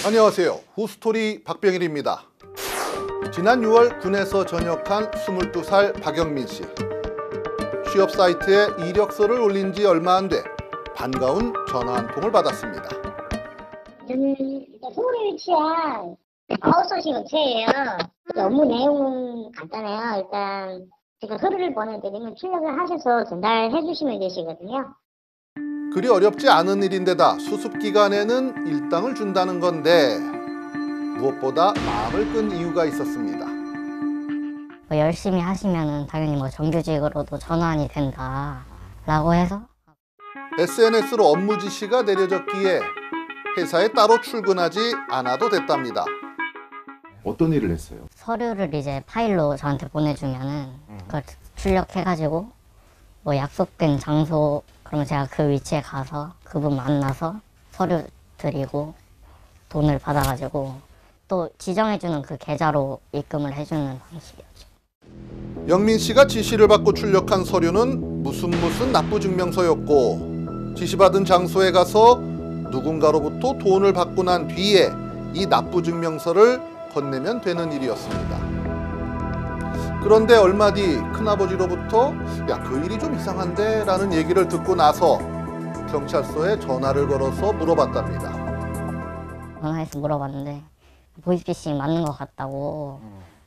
안녕하세요. 후스토리 박병일입니다. 지난 6월 군에서 전역한 22살 박영민 씨. 취업 사이트에 이력서를 올린 지 얼마 안 돼 반가운 전화 한 통을 받았습니다. 저는 일단 서울에 위치한 아웃소싱 업체예요. 업무 내용은 간단해요. 일단 제가 서류를 보내드리면 출력을 하셔서 전달해 주시면 되시거든요. 그리 어렵지 않은 일인데다 수습 기간에는 일당을 준다는 건데 무엇보다 마음을 끈 이유가 있었습니다. 열심히 하시면은 당연히 정규직으로도 전환이 된다라고 해서 SNS로 업무 지시가 내려졌기에 회사에 따로 출근하지 않아도 됐답니다. 어떤 일을 했어요? 서류를 이제 파일로 저한테 보내주면은 그걸 출력해가지고 약속된 장소, 그러면 제가 그 위치에 가서 그분 만나서 서류 드리고 돈을 받아가지고 또 지정해주는 그 계좌로 입금을 해주는 방식이었죠. 영민 씨가 지시를 받고 출력한 서류는 무슨 납부증명서였고, 지시받은 장소에 가서 누군가로부터 돈을 받고 난 뒤에 이 납부증명서를 건네면 되는 일이었습니다. 그런데 얼마 뒤 큰아버지로부터 그 일이 좀 이상한데 라는 얘기를 듣고 나서 경찰서에 전화를 걸어서 물어봤답니다. 전화해서 물어봤는데 보이스피싱 맞는 것 같다고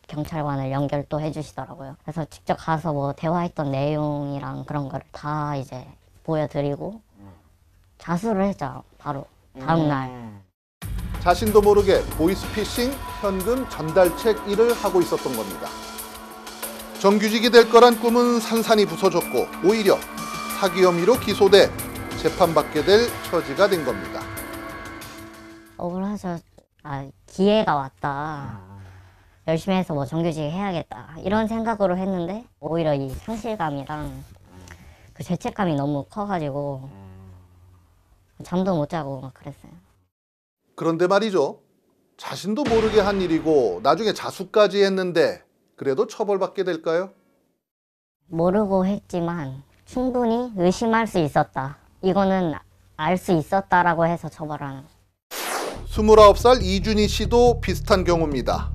경찰관을 연결 또 해주시더라고요. 그래서 직접 가서 대화했던 내용이랑 그런 거를 다 이제 보여드리고 자수를 했죠. 바로 다음날. 자신도 모르게 보이스피싱 현금 전달책 일을 하고 있었던 겁니다. 정규직이 될 거란 꿈은 산산이 부서졌고 오히려 사기 혐의로 기소돼 재판받게 될 처지가 된 겁니다. 억울해서 기회가 왔다. 열심히 해서 정규직 해야겠다. 이런 생각으로 했는데 오히려 이 상실감이랑 그 죄책감이 너무 커가지고 잠도 못 자고 막 그랬어요. 그런데 말이죠. 자신도 모르게 한 일이고 나중에 자수까지 했는데 그래도 처벌받게 될까요? 모르고 했지만 충분히 의심할 수 있었다. 이거는 알 수 있었다라고 해서 처벌하는. 29살 이준희 씨도 비슷한 경우입니다.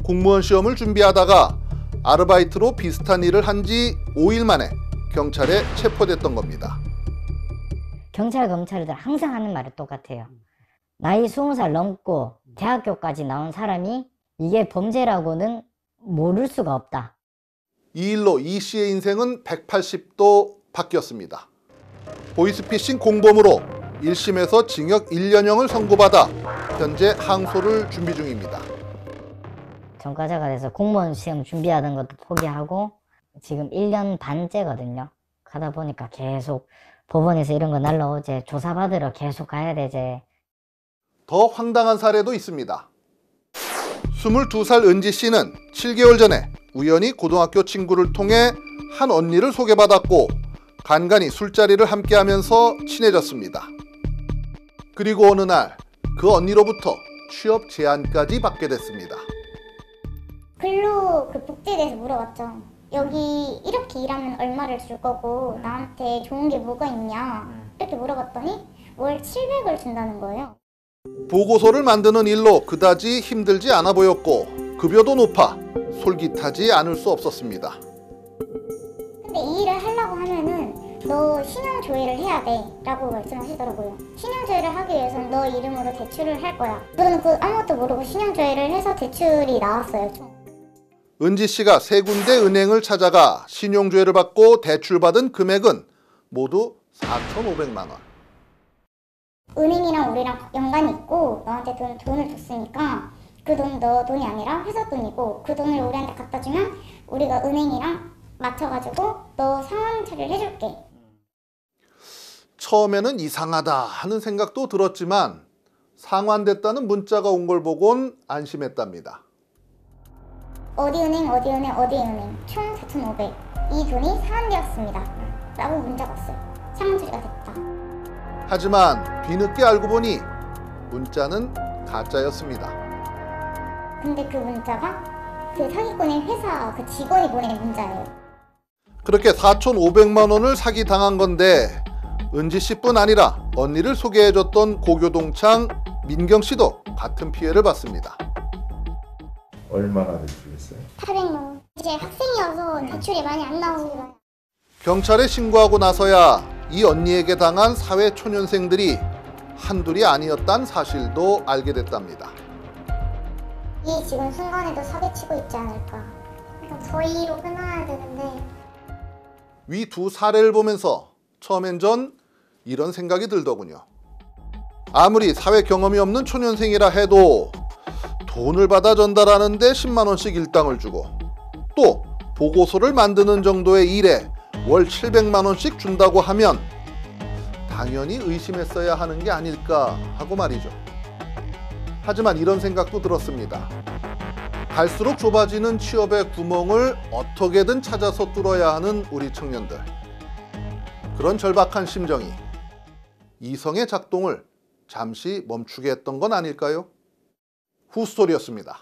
공무원 시험을 준비하다가 아르바이트로 비슷한 일을 한 지 5일 만에 경찰에 체포됐던 겁니다. 경찰, 검찰들 항상 하는 말이 똑같아요. 나이 20살 넘고 대학교까지 나온 사람이 이게 범죄라고는 모를 수가 없다. 이 일로 이 씨의 인생은 180도 바뀌었습니다. 보이스피싱 공범으로 1심에서 징역 1년형을 선고받아 현재 항소를 준비 중입니다. 전과자가 돼서 공무원 시험 준비하던 것도 포기하고 지금 1년 반째거든요. 가다 보니까 계속 법원에서 이런 거 날라오제 조사받으러 계속 가야 되제. 더 황당한 사례도 있습니다. 22살 은지 씨는 7개월 전에 우연히 고등학교 친구를 통해 한 언니를 소개받았고 간간히 술자리를 함께하면서 친해졌습니다. 그리고 어느 날 그 언니로부터 취업 제안까지 받게 됐습니다. 근로 복지에 대해서 물어봤죠. 여기 이렇게 일하면 얼마를 줄 거고 나한테 좋은 게 뭐가 있냐 이렇게 물어봤더니 월 700을 준다는 거예요. 보고서를 만드는 일로 그다지 힘들지 않아 보였고 급여도 높아 솔깃하지 않을 수 없었습니다. 근데 이 일을 하려고 하면은 너 신용조회를 해야 돼 라고 말씀하시더라고요. 신용조회를 하기 위해서는 너 이름으로 대출을 할 거야. 저는 아무것도 모르고 신용조회를 해서 대출이 나왔어요. 은지 씨가 세 군데 은행을 찾아가 신용조회를 받고 대출받은 금액은 모두 4,500만 원. 은행이랑 우리랑 연관이 있고 너한테 돈을 줬으니까 그 돈 너 돈이 아니라 회사 돈이고 그 돈을 우리한테 갖다 주면 우리가 은행이랑 맞춰가지고 너 상환 처리를 해줄게. 처음에는 이상하다 하는 생각도 들었지만 상환됐다는 문자가 온 걸 보곤 안심했답니다. 어디 은행 어디 은행 어디 은행 총 4,500 이 돈이 상환되었습니다 라고 문자가 왔어요. 상환 처리가 됐다. 하지만 뒤늦게 알고 보니 문자는 가짜였습니다. 근데 그 문자가 그 사기꾼의 회사 그 직원이 보낸 문자예요. 그렇게 4,500만 원을 사기당한 건데 은지 씨뿐 아니라 언니를 소개해줬던 고교동창 민경 씨도 같은 피해를 받습니다. 얼마나 대출했어요? 800만 원. 이제 학생이어서 대출이 많이 안 나오고 경찰에 신고하고 나서야 이 언니에게 당한 사회 초년생들이 한둘이 아니었다는 사실도 알게 됐답니다. 이 지금 순간에도 사기치고 있지 않을까. 그러니까 저희로 끊어야 되는데 위 두 사례를 보면서 처음엔 전 이런 생각이 들더군요. 아무리 사회 경험이 없는 초년생이라 해도 돈을 받아 전달하는데 10만 원씩 일당을 주고 또 보고서를 만드는 정도의 일에 월 700만 원씩 준다고 하면 당연히 의심했어야 하는 게 아닐까 하고 말이죠. 하지만 이런 생각도 들었습니다. 갈수록 좁아지는 취업의 구멍을 어떻게든 찾아서 뚫어야 하는 우리 청년들. 그런 절박한 심정이 이성의 작동을 잠시 멈추게 했던 건 아닐까요? 후스토리였습니다.